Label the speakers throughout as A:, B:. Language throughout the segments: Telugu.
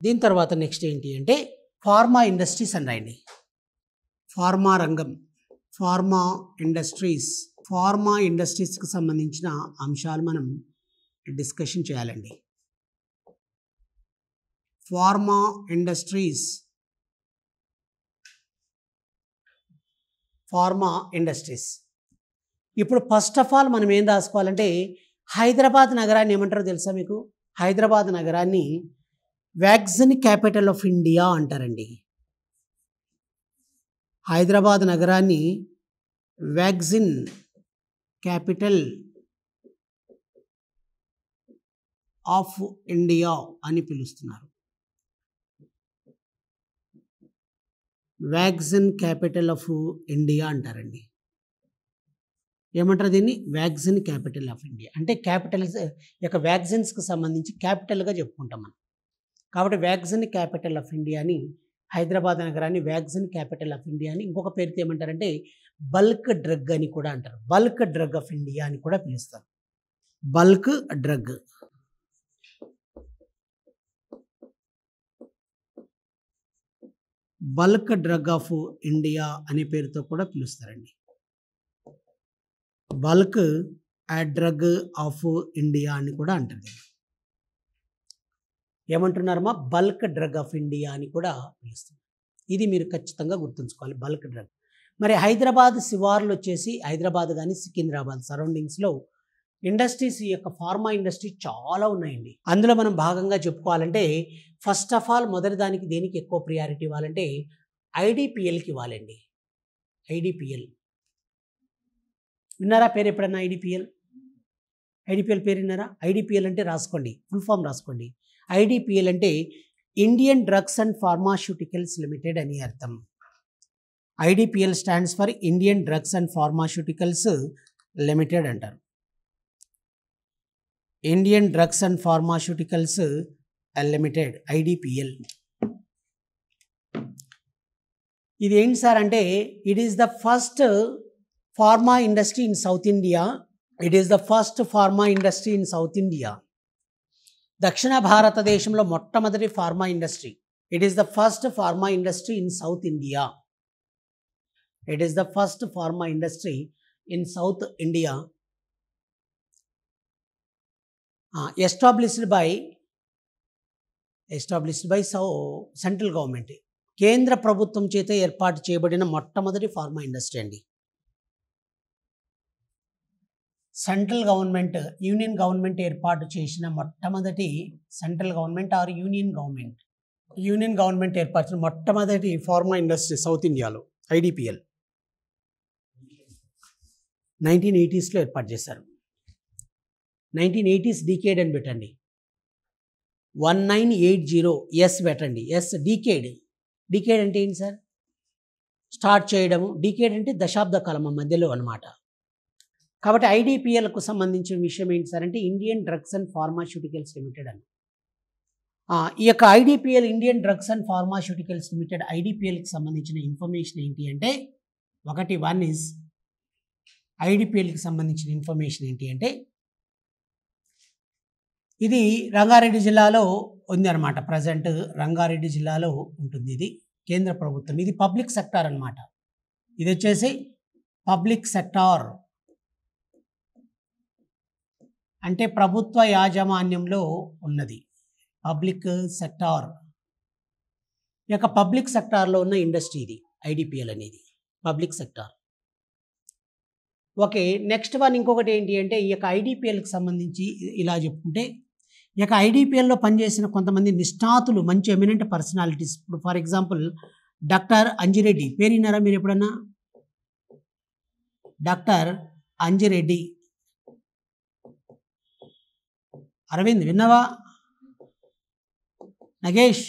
A: దీని తర్వాత నెక్స్ట్ ఏంటి అంటే ఫార్మా ఇండస్ట్రీస్ అని రాయండి. ఫార్మా రంగం, ఫార్మా ఇండస్ట్రీస్కి సంబంధించిన అంశాలు మనం డిస్కషన్ చేయాలండి. ఫార్మా ఇండస్ట్రీస్, ఇప్పుడు ఫస్ట్ ఆఫ్ ఆల్ మనం ఏం రాసుకోవాలంటే హైదరాబాద్ నగరాన్ని ఏమంటారో తెలుసా మీకు? హైదరాబాద్ నగరాన్ని వ్యాక్సిన్ క్యాపిటల్ ఆఫ్ ఇండియా అంటారండి. హైదరాబాద్ నగరాన్ని వ్యాక్సిన్ క్యాపిటల్ ఆఫ్ ఇండియా అని పిలుస్తున్నారు. వ్యాక్సిన్ క్యాపిటల్ ఆఫ్ ఇండియా అంటారండి. ఏమంటారు దీన్ని? వ్యాక్సిన్ క్యాపిటల్ ఆఫ్ ఇండియా అంటే క్యాపిటల్స్ యొక్క వ్యాక్సిన్స్కి సంబంధించి క్యాపిటల్గా చెప్పుకుంటాం మనం. కాబట్టి వ్యాక్సిన్ క్యాపిటల్ ఆఫ్ ఇండియా అని, హైదరాబాద్ నగరాన్ని వ్యాక్సిన్ క్యాపిటల్ ఆఫ్ ఇండియా అని, ఇంకొక పేరుతో ఏమంటారంటే బల్క్ డ్రగ్ అని కూడా అంటారు. బల్క్ డ్రగ్ ఆఫ్ ఇండియా అని కూడా పిలుస్తారు. Bulk drug, bulk drug of India అనే పేరుతో కూడా పిలుస్తారండి. బల్క్ డ్రగ్ ఆఫ్ ఇండియా అని కూడా అంటారు. ఏమంటున్నారమ్మా? బల్క్ డ్రగ్ ఆఫ్ ఇండియా అని కూడా పిలుస్తారు. ఇది మీరు ఖచ్చితంగా గుర్తుంచుకోవాలి, బల్క్ డ్రగ్. మరి హైదరాబాద్ శివార్లు వచ్చేసి హైదరాబాద్ కానీ సికింద్రాబాద్ సరౌండింగ్స్లో ఇండస్ట్రీస్, ఈ యొక్క ఫార్మా ఇండస్ట్రీ చాలా ఉన్నాయండి. అందులో మనం భాగంగా చెప్పుకోవాలంటే ఫస్ట్ ఆఫ్ ఆల్ మొదటి దానికి దేనికి ఎక్కువ ప్రియారిటీ ఇవ్వాలంటే ఐడిపిఎల్కి ఇవ్వాలండి. ఐడిపిఎల్ విన్నారా పేరు ఎప్పుడన్నా? ఐడిపిఎల్ పేరు విన్నారా? ఐడిపిఎల్ అంటే రాసుకోండి, ఫుల్ ఫామ్ రాసుకోండి. ఐడిపిఎల్ అంటే Indian drugs and pharmaceuticals Limited అని అర్థం. IDPL stands for Indian drugs and pharmaceuticals Limited అంటారు. Indian drugs and pharmaceuticals Limited, IDPL. ఇది ఏంటి సార్ అంటే it is the first pharma industry in South India. దక్షిణ భారతదేశంలో మొట్టమొదటి pharma industry. It is the first pharma industry in South India. Established by central government, కేంద్ర ప్రభుత్వం చేత ఏర్పాటు చేయబడిన మొట్టమొదటి ఫార్మా ఇండస్ట్రీ అండి. సెంట్రల్ గవర్నమెంట్, యూనియన్ గవర్నమెంట్ ఏర్పాటు చేసిన మొట్టమొదటి, central government or union government ఏర్పరిచిన మొట్టమొదటి ఫార్మా ఇండస్ట్రీ సౌత్ ఇండియాలో ఐడిపిఎల్ 1980స్లో ఏర్పాటు చేశారు. 1980s డికేడ్ అని పెట్టండి. 1980 ఎస్ పెట్టండి. Yes decade. డికేడ్ అంటే ఏంటి సార్? స్టార్ట్ చేయడము. డికేడ్ అంటే దశాబ్ద కాలం మధ్యలో అన్నమాట. కాబట్టి ఐడిపిఎల్కు సంబంధించిన విషయం ఏంటి సార్ అంటే Indian drugs and pharmaceuticals Limited అని. ఈ యొక్క IDPL, Indian drugs and pharmaceuticals Limited, ఐడిపిఎల్కి సంబంధించిన ఇన్ఫర్మేషన్ ఏంటి అంటే ఐడిపిఎల్కి సంబంధించిన ఇన్ఫర్మేషన్ ఏంటి అంటే ఇది రంగారెడ్డి జిల్లాలో ఉంది అనమాట. ప్రజెంట్ రంగారెడ్డి జిల్లాలో ఉంటుంది. ఇది కేంద్ర ప్రభుత్వం, ఇది పబ్లిక్ సెక్టార్ అనమాట. ఇది వచ్చేసి పబ్లిక్ సెక్టార్ అంటే ప్రభుత్వ యాజమాన్యంలో ఉన్నది. పబ్లిక్ సెక్టార్, ఈ యొక్క పబ్లిక్ సెక్టార్లో ఉన్న ఇండస్ట్రీ ఇది ఐడిపిఎల్ అనేది, public sector. Okay, next one ఇంకొకటి ఏంటి అంటే ఈ యొక్క ఐడిపిఎల్కి సంబంధించి ఇలా చెప్పుకుంటే ఈ యొక్క ఐడిపిఎల్లో పనిచేసిన కొంతమంది నిష్ణాతులు, మంచి ఎమినెంట్ పర్సనాలిటీస్. ఇప్పుడు ఫర్ ఎగ్జాంపుల్ డాక్టర్ అంజిరెడ్డి పేరు విన్నారా మీరు ఎప్పుడన్నా? డాక్టర్ అంజిరెడ్డి. అరవింద్ విన్నావా? నగేష్?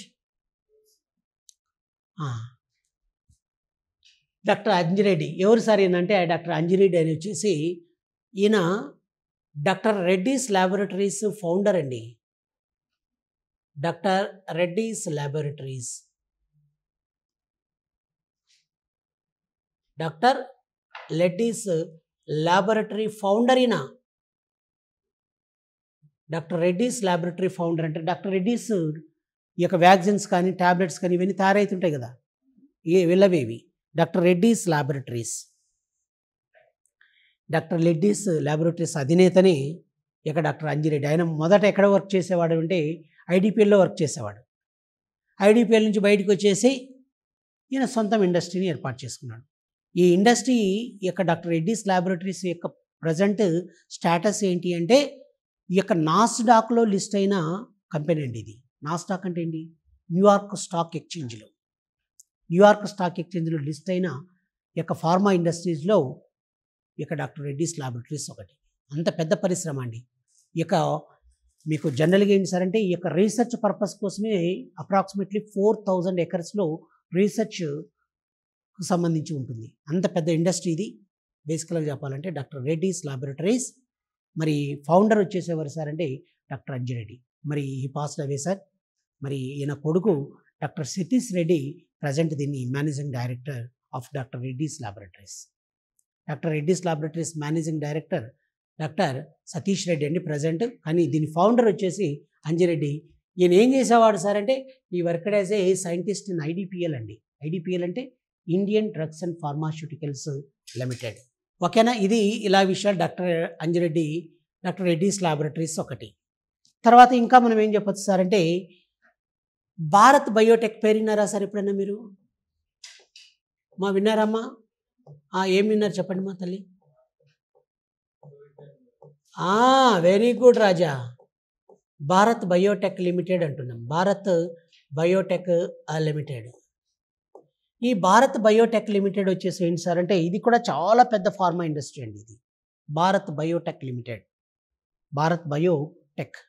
A: డాక్టర్ అంజిరెడ్డి ఎవరు సార్ ఏంటంటే డాక్టర్ అంజిరెడ్డి అని వచ్చేసి ఈయన డాక్టర్ రెడ్డీస్ ల్యాబొరేటరీస్ ఫౌండర్ అండి. Doctor Reddy's laboratories, doctor Reddy's laboratory founder ఈయన. డాక్టర్ రెడ్డీస్ ల్యాబొరేటరీ ఫౌండర్ అంటే డాక్టర్ రెడ్డీస్ ఈ యొక్క వ్యాక్సిన్స్ కానీ ట్యాబ్లెట్స్ కానీ ఇవన్నీ తయారవుతుంటాయి కదా, వీళ్ళవేవి doctor Reddy's laboratories. Doctor Reddy's laboratories అధినేతని ఇక డాక్టర్ అంజిరెడ్డి. ఆయన మొదట ఎక్కడ వర్క్ చేసేవాడు అంటే ఐడిపిఎల్లో వర్క్ చేసేవాడు. ఐడిపిఎల్ నుంచి బయటకు వచ్చేసి ఈయన సొంతం ఇండస్ట్రీని ఏర్పాటు చేసుకున్నాడు. ఈ ఇండస్ట్రీ యొక్క డాక్టర్ రెడ్డీస్ ల్యాబొరేటరీస్ యొక్క ప్రజెంట్ స్టేటస్ ఏంటి అంటే ఈ యొక్క నాస్డాక్లో లిస్ట్ అయిన కంపెనీ అండి ఇది. నాస్డాక్ అంటే ఏంటి? న్యూయార్క్ స్టాక్ ఎక్స్చేంజ్లో, న్యూయార్క్ స్టాక్ ఎక్స్చేంజ్లో లిస్ట్ అయిన ఈ యొక్క ఫార్మా ఇండస్ట్రీస్లో ఈ యొక్క డాక్టర్ రెడ్డీస్ ల్యాబొరేటరీస్ ఒకటి. అంత పెద్ద పరిశ్రమ అండి. ఈ యొక్క మీకు జనరల్గా ఏంటి సార్ అంటే ఈ యొక్క రీసెర్చ్ పర్పస్ కోసమే అప్రాక్సిమేట్లీ 4000 ఎకర్స్లో రీసెర్చ్కు సంబంధించి ఉంటుంది. అంత పెద్ద ఇండస్ట్రీ ఇది. బేసికల్గా చెప్పాలంటే డాక్టర్ రెడ్డీస్ ల్యాబొరేటరీస్. మరి ఫౌండర్ వచ్చేసేవారు సార్ అంటే డాక్టర్ అంజిరెడ్డి. మరి ఈ పాస్డ్ అవే సార్. మరి ఈయన కొడుకు డాక్టర్ సతీష్ రెడ్డి ప్రజెంట్ దీన్ని managing director of doctor Reddy's laboratories. Doctor Reddy's laboratories managing director doctor Satish Reddy అండి ప్రజెంట్. కానీ దీని ఫౌండర్ వచ్చేసి అంజిరెడ్డి. ఈయన ఏం చేసేవాడు సార్ అంటే ఈ worked as a scientist in IDPL అండి. ఐడిపిఎల్ అంటే Indian drugs and pharmaceuticals limited. ఓకేనా? ఇది ఇలా విషయాలు doctor Anji Reddy, doctor Reddy's laboratories ఒకటి. తర్వాత ఇంకా మనం ఏం చెప్పచ్చు సార్ అంటే భారత్ బయోటెక్ పేరు విన్నారా సార్ ఎప్పుడన్నా మీరు? విన్నారమ్మా? ఏం విన్నారు చెప్పండి మా తల్లి. వెరీ గుడ్ రాజా. భారత్ బయోటెక్ లిమిటెడ్ అంటున్నాం. Bharat Biotech limited. ఈ భారత్ బయోటెక్ లిమిటెడ్ వచ్చేసి ఏంటి సార్ అంటే ఇది కూడా చాలా పెద్ద ఫార్మా ఇండస్ట్రీ అండి. ఇది Bharat Biotech limited, Bharat Biotech.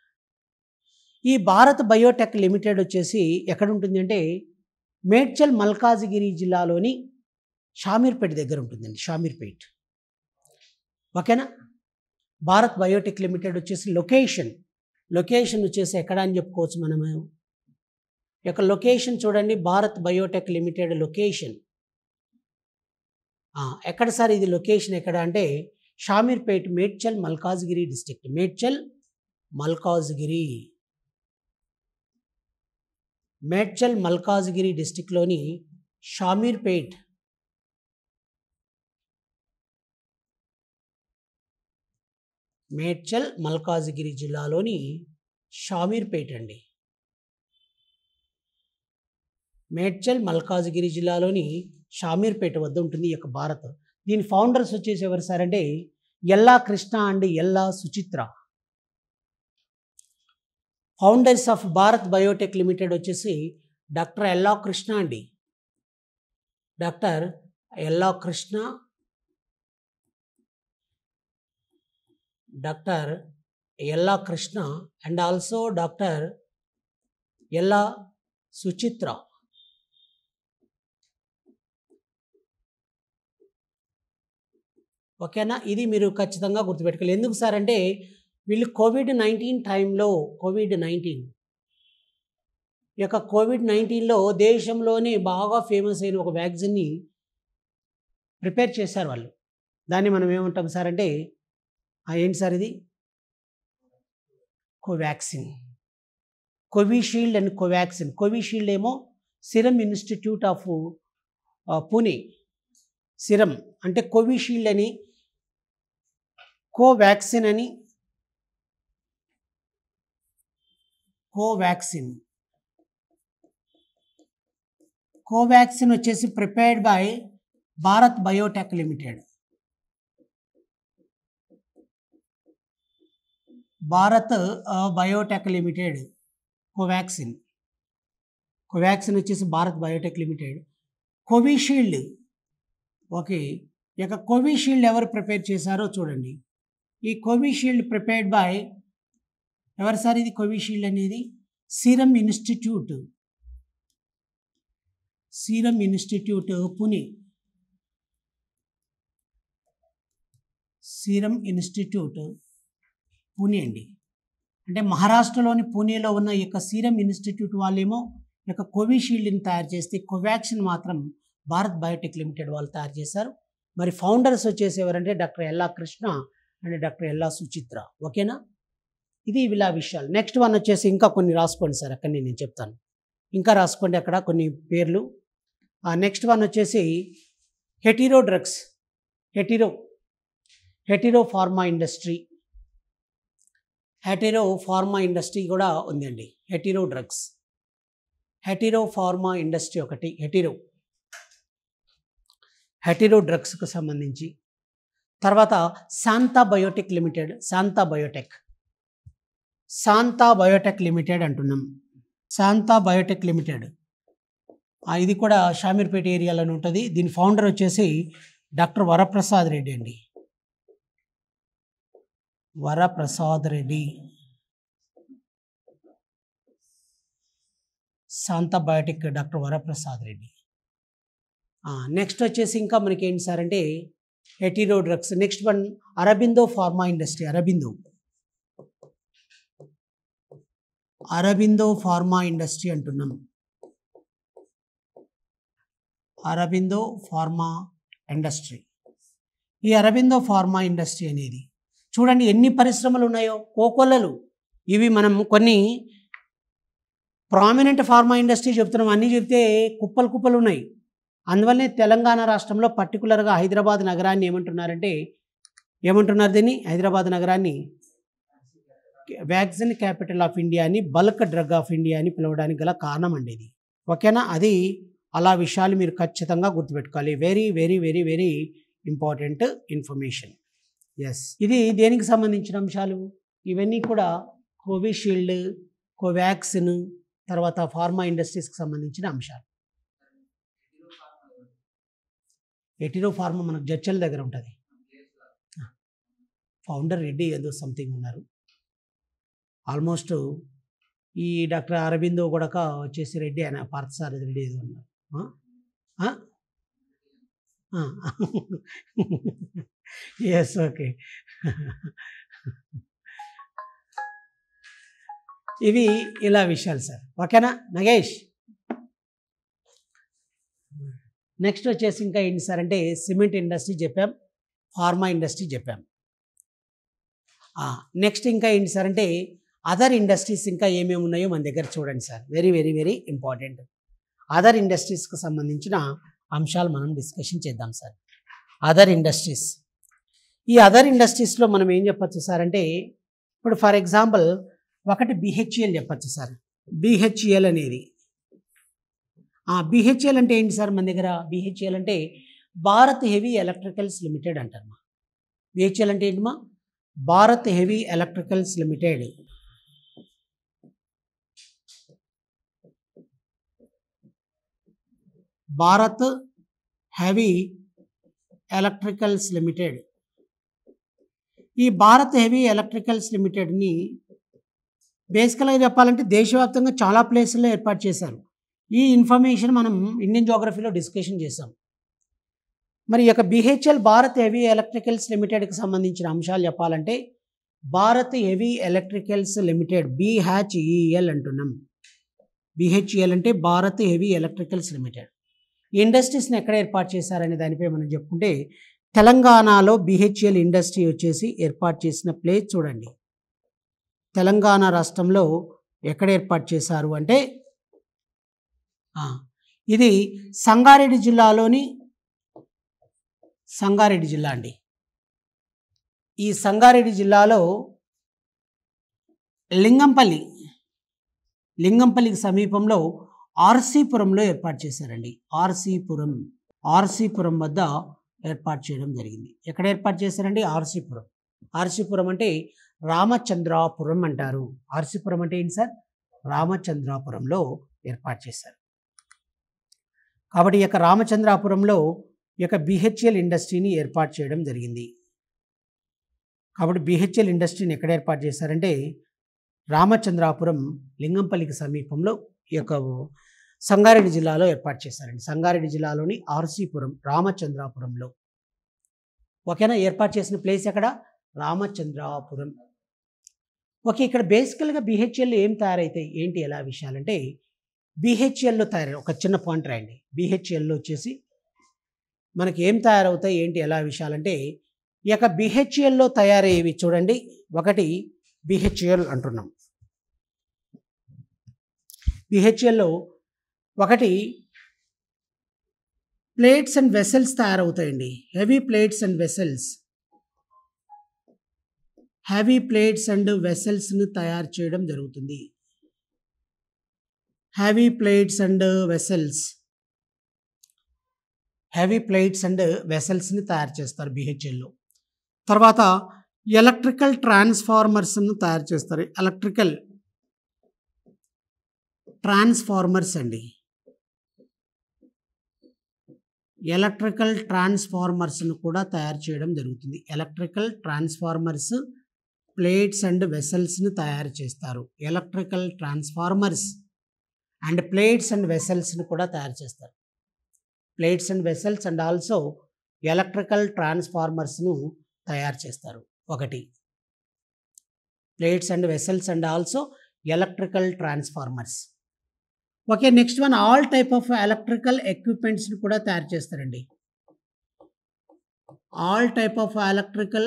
A: ఈ భారత్ బయోటెక్ లిమిటెడ్ వచ్చేసి ఎక్కడ ఉంటుంది అంటే మేడ్చల్ మల్కాజిగిరి జిల్లాలోని షామీర్పేట్ దగ్గర ఉంటుందండి. షామీర్పేట్. ఓకేనా? భారత్ బయోటెక్ లిమిటెడ్ వచ్చేసి లొకేషన్ వచ్చేసి ఎక్కడ అని చెప్పుకోవచ్చు మనము. యొక్క లొకేషన్ చూడండి, భారత్ బయోటెక్ లిమిటెడ్ లొకేషన్ ఎక్కడ సార్? ఇది లొకేషన్ ఎక్కడ అంటే షామీర్పేట్, మేడ్చల్ మల్కాజ్గిరి డిస్ట్రిక్ట్. మేడ్చల్ మల్కాజ్గిరి డిస్ట్రిక్ట్లోని షామీర్పేట్, మేడ్చల్ మల్కాజ్గిరి జిల్లాలోని షామీర్పేట్ అండి. మేడ్చల్ మల్కాజ్గిరి జిల్లాలోని షామీర్పేట వద్ద ఉంటుంది ఈ యొక్క భారత్. దీని ఫౌండర్స్ వచ్చేసి ఎవరు సార్ అంటే ఎల్లా Krishna and Ella Suchitra. Founders of Bharat Biotech limited వచ్చేసి డాక్టర్ ఎల్లా కృష్ణ అండి. Doctor Ella Krishna, doctor Ella Krishna and also doctor ఎల్లా సుచిత్ర. ఓకేనా? ఇది మీరు ఖచ్చితంగా గుర్తుపెట్టుకోవాలి. ఎందుకు సార్ అంటే వీళ్ళు కోవిడ్-19 టైంలో ఈ యొక్క కోవిడ్-19లో దేశంలోనే బాగా ఫేమస్ అయిన ఒక వ్యాక్సిన్ని ప్రిపేర్ చేశారు వాళ్ళు. దాన్ని మనం ఏమంటాం సార్ అంటే ఏంటి సార్ ఇది? Covaxin. Covishield and Covaxin. Covishield ఏమో Serum institute of Pune. Serum అంటే కోవిషీల్డ్ అని, కోవాక్సిన్ అని. కోవాక్సిన్ వచ్చేసి prepared by Bharat Biotech limited. Bharat Biotech limited Covaxin వచ్చేసి Bharat Biotech limited. Covishield, okay, ఇక కోవిషీల్డ్ ఎవరు ప్రిపేర్ చేశారో చూడండి. ఈ కోవిషీల్డ్ ప్రిపేర్డ్ బై ఎవరు సార్? ఇది కోవిషీల్డ్ అనేది Serum institute Pune. Serum institute Pune అండి. అంటే మహారాష్ట్రలోని పూణేలో ఉన్న ఈ యొక్క సీరం ఇన్స్టిట్యూట్ వాళ్ళేమో ఈ యొక్క కోవిషీల్డ్ని తయారు చేస్తే కోవాక్సిన్ మాత్రం భారత్ బయోటెక్ లిమిటెడ్ వాళ్ళు తయారు చేశారు. మరి ఫౌండర్స్ వచ్చేసి ఎవరంటే doctor Ella Krishna and doctor ఎల్లా సుచిత్ర. ఓకేనా? ఇది ఇలా విషయాలు. నెక్స్ట్ వన్ వచ్చేసి ఇంకా కొన్ని రాసుకోండి సార్, అక్కడ నేను చెప్తాను. ఇంకా రాసుకోండి అక్కడ కొన్ని పేర్లు. నెక్స్ట్ వన్ వచ్చేసి Hetero drugs, Hetero pharma industry, Hetero pharma industry కూడా ఉందండి. Hetero drugs, Hetero pharma industry ఒకటి, హెటిరో డ్రగ్స్కు సంబంధించి. తర్వాత Shantha biotech limited, Shantha biotech limited అంటున్నాం. శాంతా బయోటెక్ లిమిటెడ్ ఇది కూడా షామీర్పేట ఏరియాలోనే ఉంటుంది. దీని ఫౌండర్ వచ్చేసి డాక్టర్ వరప్రసాద్ రెడ్డి అండి. Shantha Biotech doctor Varaprasad Reddy. Next వచ్చేసి ఇంకా మనకి ఏంటి సార్ అంటే Hetero drugs. Next one Aurobindo pharma industry, Aurobindo pharma industry అంటున్నాం. Aurobindo pharma industry. ఈ అరబిందో ఫార్మా ఇండస్ట్రీ అనేది చూడండి ఎన్ని పరిశ్రమలు ఉన్నాయో, కోకొల్లలు. ఇవి మనం కొన్ని ప్రామినెంట్ ఫార్మా ఇండస్ట్రీ చెప్తున్నాం, అన్నీ చెప్తే కుప్పలు ఉన్నాయి. అందువల్లనే తెలంగాణ రాష్ట్రంలో పర్టికులర్గా హైదరాబాద్ నగరాన్ని ఏమంటున్నారు దీన్ని, హైదరాబాద్ నగరాన్ని వ్యాక్సిన్ క్యాపిటల్ ఆఫ్ ఇండియా అని, బల్క్ డ్రగ్ ఆఫ్ ఇండియా అని పిలవడానికి గల కారణం అండి ఇది. ఓకేనా? అది అలా విషయాలు మీరు ఖచ్చితంగా గుర్తుపెట్టుకోవాలి. Very very very very important information. Yes, ఇది దేనికి సంబంధించిన అంశాలు? ఇవన్నీ కూడా కోవిషీల్డ్, కోవాక్సిన్, తర్వాత ఫార్మా ఇండస్ట్రీస్కి సంబంధించిన అంశాలు. హెటిరో ఫార్మా మనకు జడ్చల్ దగ్గర ఉంటుంది. ఫౌండర్ రెడ్డి ఏదో సంథింగ్ ఉన్నారు. ఆల్మోస్ట్ ఈ డాక్టర్ అరబిందో కూడా వచ్చేసి రెడ్డి ఆయన, పార్థసారథి రెడ్డి ఏదో ఉన్నారు. Yes, okay. ఇవి ఇలా విషయాలు సార్. ఓకేనా నగేష్? నెక్స్ట్ వచ్చేసి ఇంకా ఏంటి సార్ అంటే సిమెంట్ ఇండస్ట్రీ చెప్పాం, ఫార్మా ఇండస్ట్రీ చెప్పాం. నెక్స్ట్ ఇంకా ఏంటి సార్ అంటే అదర్ ఇండస్ట్రీస్ ఇంకా ఏమేమి ఉన్నాయో మన దగ్గర చూడండి sir. Very very very important. Other ఇండస్ట్రీస్కి సంబంధించిన అంశాలు మనం డిస్కషన్ చేద్దాం సార్. Other industries. ఈ అదర్ ఇండస్ట్రీస్లో మనం ఏం చెప్పచ్చు సార్ అంటే ఇప్పుడు ఫర్ ఎగ్జాంపుల్ ఒకటి బిహెచ్ఎల్ చెప్పచ్చు సార్. బిహెచ్ఎల్ అనేది బిహెచ్ఎల్ అంటే ఏంటి సార్ మన దగ్గర? బిహెచ్ఎల్ అంటే భారత్ హెవీ ఎలక్ట్రికల్స్ లిమిటెడ్ అంటారమ్మా. బిహెచ్ఎల్ అంటే ఏంటమ్మా? Bharat heavy electricals limited. Bharat heavy electricals limited. ఈ భారత్ హెవీ ఎలక్ట్రికల్స్ లిమిటెడ్ని బేసికల్గా చెప్పాలంటే దేశవ్యాప్తంగా చాలా ప్లేసుల్లో ఏర్పాటు చేశారు. ఈ ఇన్ఫర్మేషన్ మనం ఇండియన్ జోగ్రఫీలో డిస్కషన్ చేసాం. మరి ఈ యొక్క బిహెచ్ఎల్ భారత్ హెవీ ఎలక్ట్రికల్స్ లిమిటెడ్కి సంబంధించిన అంశాలు చెప్పాలంటే Bharat heavy electricals limited, BHEL అంటున్నాం. బిహెచ్ఈఎల్ అంటే భారత్ హెవీ ఎలక్ట్రికల్స్ లిమిటెడ్. ఈ ఇండస్ట్రీస్ని ఎక్కడ ఏర్పాటు చేశారనే దానిపై మనం చెప్పుకుంటే తెలంగాణలో బిహెచ్ఎల్ ఇండస్ట్రీ వచ్చేసి ఏర్పాటు చేసిన ప్లేస్ చూడండి. తెలంగాణ రాష్ట్రంలో ఎక్కడ ఏర్పాటు చేశారు అంటే ఇది సంగారెడ్డి జిల్లాలోని సంగారెడ్డి జిల్లా అండి. ఈ సంగారెడ్డి జిల్లాలో లింగంపల్లికి సమీపంలో ఆర్సీపురంలో ఏర్పాటు చేశారండి. ఆర్సీపురం వద్ద ఏర్పాటు చేయడం జరిగింది. ఎక్కడ ఏర్పాటు చేశారండి? ఆర్సీపురం అంటే రామచంద్రాపురం అంటారు. ఆర్సీపురం అంటే ఏంటి సార్? రామచంద్రాపురంలో ఏర్పాటు చేశారు. కాబట్టి ఈ యొక్క రామచంద్రాపురంలో ఈ యొక్క బిహెచ్ఎల్ ఇండస్ట్రీని ఏర్పాటు చేయడం జరిగింది. కాబట్టి బిహెచ్ఎల్ ఇండస్ట్రీని ఎక్కడ ఏర్పాటు చేశారంటే రామచంద్రాపురం, లింగంపల్లికి సమీపంలో ఈ యొక్క సంగారెడ్డి జిల్లాలో ఏర్పాటు చేశారండి. సంగారెడ్డి జిల్లాలోని ఆర్సీపురం, రామచంద్రాపురంలో. ఓకేనా? ఏర్పాటు చేసిన ప్లేస్ ఎక్కడ? రామచంద్రాపురం. ఓకే, ఇక్కడ బేసికల్గా బిహెచ్ఎల్ ఏం తయారైతాయి ఏంటి ఎలా విషయాలంటే బిహెచ్ఎల్లో ఒక చిన్న పాయింట్ రాయండి. బిహెచ్ఎల్లో వచ్చేసి మనకి ఏం తయారవుతాయి ఏంటి ఎలా విషయాలంటే ఈ యొక్క బిహెచ్ఎల్లో తయారయ్యేవి చూడండి. ఒకటి బిహెచ్ఎల్ అంటున్నాం. బిహెచ్ఎల్లో ఒకటి ప్లేట్స్ అండ్ వెసల్స్ తయారవుతాయండి. హెవీ ప్లేట్స్ అండ్ వెసల్స్ని తయారు చేయడం జరుగుతుంది. హెవీ ప్లేట్స్ అండ్ వెసల్స్ని తయారు చేస్తారు బిహెచ్ఎల్లో. తర్వాత ఎలక్ట్రికల్ ట్రాన్స్ఫార్మర్స్ను తయారు చేస్తారు. ఎలక్ట్రికల్ ట్రాన్స్ఫార్మర్స్ అండి. ఎలక్ట్రికల్ ట్రాన్స్ఫార్మర్స్ను కూడా తయారు చేయడం జరుగుతుంది. ఎలక్ట్రికల్ ట్రాన్స్ఫార్మర్స్, ప్లేట్స్ అండ్ వెసల్స్ని తయారు చేస్తారు. Electrical transformers and plates and వెసల్స్ని కూడా తయారు చేస్తారు. Plates and vessels and also electrical ట్రాన్స్ఫార్మర్స్ను తయారు చేస్తారు. ఒకటి plates and vessels and also electrical transformers. Okay, next one all type of electrical ఎక్విప్మెంట్స్ని కూడా తయారు చేస్తారండి. ఆల్ టైప్ ఆఫ్ ఎలక్ట్రికల్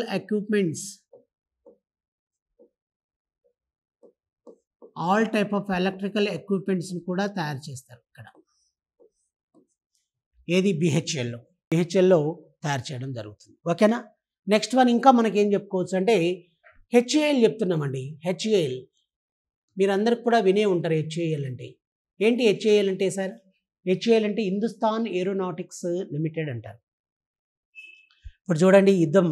A: ఎక్విప్మెంట్స్ని కూడా తయారు చేస్తారు. ఇక్కడ ఏది బిహెచ్ఎల్లో తయారు చేయడం జరుగుతుంది. ఓకేనా. నెక్స్ట్ వన్ ఇంకా మనకేం చెప్పుకోవచ్చు అంటే హెచ్ఏఎల్ చెప్తున్నామండి. హెచ్ఏఎల్ మీరందరికి కూడా వినే ఉంటారు. హెచ్ఏఎల్ అంటే ఏంటి? హెచ్ఏఎల్ అంటే సార్, హెచ్ఏఎల్ అంటే హిందుస్థాన్ ఏరోనాటిక్స్ లిమిటెడ్ అంటారు. ఇప్పుడు చూడండి, యుద్ధం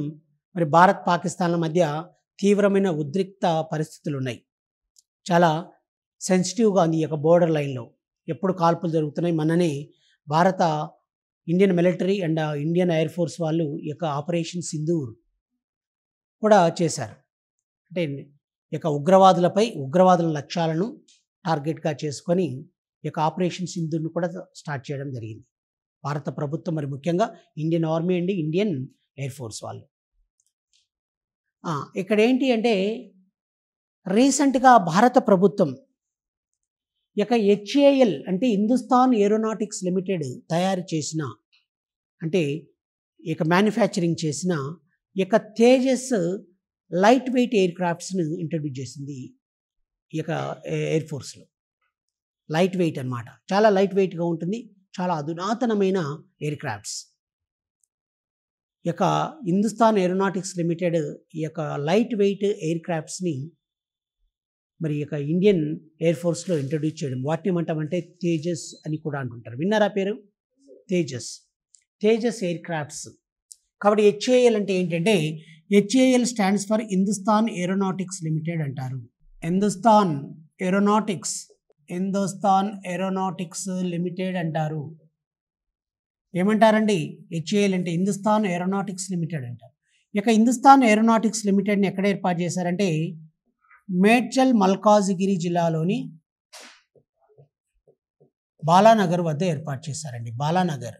A: మరి భారత్ పాకిస్తాన్ల మధ్య తీవ్రమైన ఉద్రిక్త పరిస్థితులు ఉన్నాయి. చాలా సెన్సిటివ్గా ఉంది ఈ యొక్క బోర్డర్ లైన్లో. ఎప్పుడు కాల్పులు జరుగుతున్నాయి. మననే భారత Indian military and Indian air force వాళ్ళు ఈ యొక్క ఆపరేషన్ సింధూర్ కూడా చేశారు. అంటే ఈ యొక్క ఉగ్రవాదుల లక్ష్యాలను టార్గెట్గా చేసుకొని ఈ యొక్క ఆపరేషన్ సింధూర్ను కూడా స్టార్ట్ చేయడం జరిగింది భారత ప్రభుత్వం, మరి ముఖ్యంగా Indian army and Indian air force వాళ్ళు. ఇక్కడ ఏంటి అంటే రీసెంట్గా భారత ప్రభుత్వం ఈ యొక్క హెచ్ఏఎల్ అంటే హిందుస్థాన్ ఏరోనాటిక్స్ లిమిటెడ్ తయారు చేసిన, అంటే ఈ యొక్క మ్యానుఫ్యాక్చరింగ్ చేసిన ఈ యొక్క తేజస్ లైట్ వెయిట్ ఎయిర్ క్రాఫ్ట్స్ను ఇంట్రడ్యూస్ చేసింది ఈ యొక్క ఎయిర్ ఫోర్స్లో. లైట్ వెయిట్ అన్నమాట, చాలా లైట్ వెయిట్గా ఉంటుంది, చాలా అధునాతనమైన ఎయిర్ క్రాఫ్ట్స్. ఈ యొక్క హిందుస్థాన్ ఏరోనాటిక్స్ లిమిటెడ్ ఈ యొక్క లైట్ వెయిట్ ఎయిర్ క్రాఫ్ట్స్ని మరి ఈ యొక్క ఇండియన్ ఎయిర్ ఫోర్స్లో ఇంట్రడ్యూస్ చేయడం, వాటిని ఏమంటామంటే తేజస్ అని కూడా అంటుంటారు. విన్నారా పేరు? Tejas air crafts. కాబట్టి హెచ్ఏఎల్ అంటే ఏంటంటే HAL stands for Hindustan aeronautics limited అంటారు. హిందుస్థాన్ ఏరోనాటిక్స్ లిమిటెడ్ అంటారు. ఏమంటారండి? హెచ్ఏఎల్ అంటే హిందుస్థాన్ ఏరోనాటిక్స్ లిమిటెడ్ అంటారు. ఇక హిందుస్థాన్ ఏరోనాటిక్స్ లిమిటెడ్ని ఎక్కడ ఏర్పాటు చేశారంటే మేడ్చల్ మల్కాజిగిరి జిల్లాలోని బాలానగర్ వద్ద ఏర్పాటు చేశారండి. బాలానగర్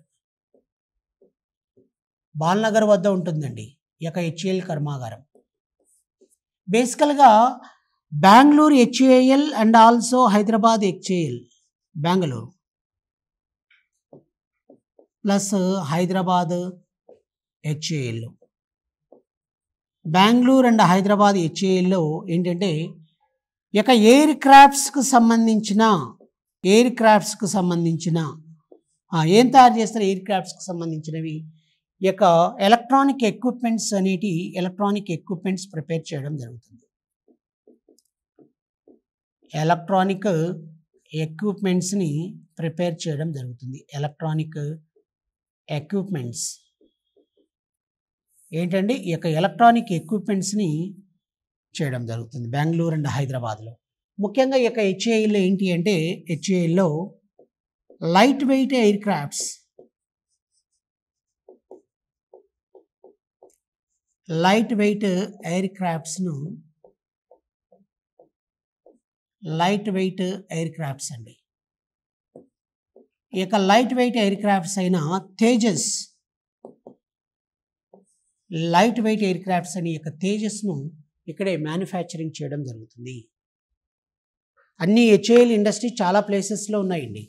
A: వద్ద ఉంటుందండి ఈ యొక్క హెచ్ఏఎల్ కర్మాగారం. బేసికల్గా Bengaluru HAL and also Hyderabad HAL, Bengaluru plus Hyderabad HAL. Bengaluru and Hyderabad హెచ్ఏఎల్లో ఏంటంటే ఈ యొక్క ఎయిర్ క్రాఫ్ట్స్కి సంబంధించిన ఏం తయారు చేస్తారు? ఎయిర్ క్రాఫ్ట్స్కి సంబంధించినవి ఈ యొక్క ఎలక్ట్రానిక్ ఎక్విప్మెంట్స్ ప్రిపేర్ చేయడం జరుగుతుంది. ఎలక్ట్రానిక్ ఎక్విప్మెంట్స్ ఏంటండి? ఈ యొక్క ఎలక్ట్రానిక్ ఎక్విప్మెంట్స్ని చేయడం జరుగుతుంది బెంగళూరు అండ్ హైదరాబాద్లో. ముఖ్యంగా ఈ యొక్క హెచ్ఏఎల్లో ఏంటి అంటే హెచ్ఏఎల్లో లైట్ వెయిట్ ఎయిర్ క్రాఫ్ట్స్ అండి. ఈ యొక్క లైట్ వెయిట్ ఎయిర్ క్రాఫ్ట్స్ అయిన Tejas light weight air crafts అని యొక్క తేజస్ను ఇక్కడే మ్యానుఫ్యాక్చరింగ్ చేయడం జరుగుతుంది. అన్ని హెచ్ఏఎల్ ఇండస్ట్రీ చాలా ప్లేసెస్లో ఉన్నాయండి.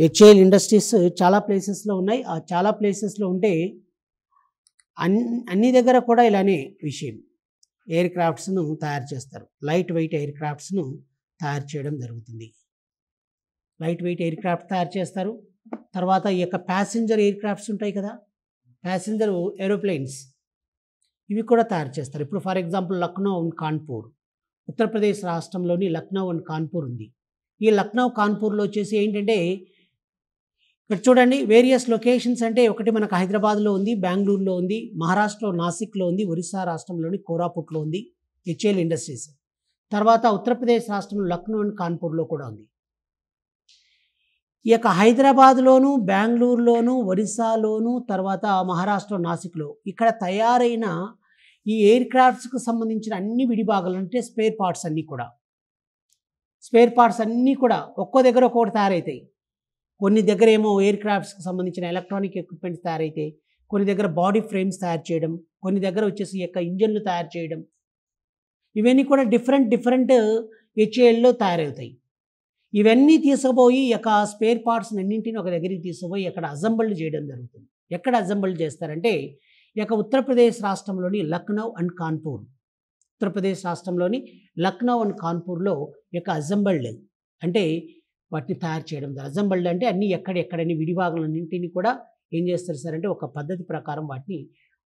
A: హెచ్ఏఎల్ ఇండస్ట్రీస్ చాలా ప్లేసెస్లో ఉన్నాయి. ఆ చాలా ప్లేసెస్లో ఉంటే అన్ని దగ్గర కూడా ఇలానే విషయం ఎయిర్ క్రాఫ్ట్స్ను తయారు చేస్తారు. లైట్ వెయిట్ ఎయిర్ క్రాఫ్ట్స్ను తయారు చేయడం జరుగుతుంది. లైట్ వెయిట్ ఎయిర్ క్రాఫ్ట్ తయారు చేస్తారు. తర్వాత ఈ యొక్క ప్యాసింజర్ ఎయిర్ క్రాఫ్ట్స్ ఉంటాయి కదా, ప్యాసింజర్ ఏరోప్లేన్స్, ఇవి కూడా తయారు చేస్తారు. ఇప్పుడు for example Lucknow and Kanpur, Uttar Pradesh రాష్ట్రంలోని లక్నో అండ్ కాన్పూర్ ఉంది. ఈ లక్నో కాన్పూర్లో వచ్చేసి ఏంటంటే ఇక్కడ చూడండి వేరియస్ లొకేషన్స్ అంటే ఒకటి మనకు హైదరాబాద్లో ఉంది, బెంగళూరులో ఉంది, మహారాష్ట్రలో నాసిక్లో ఉంది, ఒరిస్సా రాష్ట్రంలోని కోరాపుట్లో ఉంది హెచ్ఏఎల్ ఇండస్ట్రీస్. తర్వాత ఉత్తరప్రదేశ్ రాష్ట్రంలో లక్నో అండ్ కాన్పూర్లో కూడా ఉంది. ఈ యొక్క హైదరాబాద్లోను, బెంగళూరులోను, ఒరిస్సాలోను, తర్వాత మహారాష్ట్ర నాసిక్లో ఇక్కడ తయారైన ఈ ఎయిర్ క్రాఫ్ట్స్కి సంబంధించిన అన్ని విడిభాగాలు అంటే స్పేర్ పార్ట్స్ అన్నీ కూడా ఒక్కో దగ్గర ఒక్కొక్కటి తయారవుతాయి. కొన్ని దగ్గర ఏమో ఎయిర్ క్రాఫ్ట్స్కి సంబంధించిన ఎలక్ట్రానిక్ ఎక్విప్మెంట్స్ తయారైతాయి, కొన్ని దగ్గర బాడీ ఫ్రేమ్స్ తయారు చేయడం, కొన్ని దగ్గర వచ్చేసి ఈ యొక్క ఇంజన్లు తయారు చేయడం, ఇవన్నీ కూడా డిఫరెంట్ హెచ్ఏఎల్లో తయారవుతాయి. ఇవన్నీ తీసుకుపోయి ఈ యొక్క స్పేర్ పార్ట్స్ అన్నింటినీ ఒక దగ్గరికి తీసుకుపోయి అక్కడ అసెంబుల్డ్ చేయడం జరుగుతుంది. ఎక్కడ అసెంబుల్డ్ చేస్తారంటే ఈ యొక్క ఉత్తరప్రదేశ్ రాష్ట్రంలోని లక్నో అండ్ కాన్పూర్, ఉత్తరప్రదేశ్ రాష్ట్రంలోని లక్నో అండ్ కాన్పూర్లో ఈ యొక్క అసెంబుల్డ్ అంటే వాటిని తయారు చేయడం. అసెంబుల్డ్ అంటే అన్నీ ఎక్కడెక్కడని విడిభాగాలన్నింటినీ కూడా ఏం చేస్తారు సార్ అంటే ఒక పద్ధతి ప్రకారం వాటిని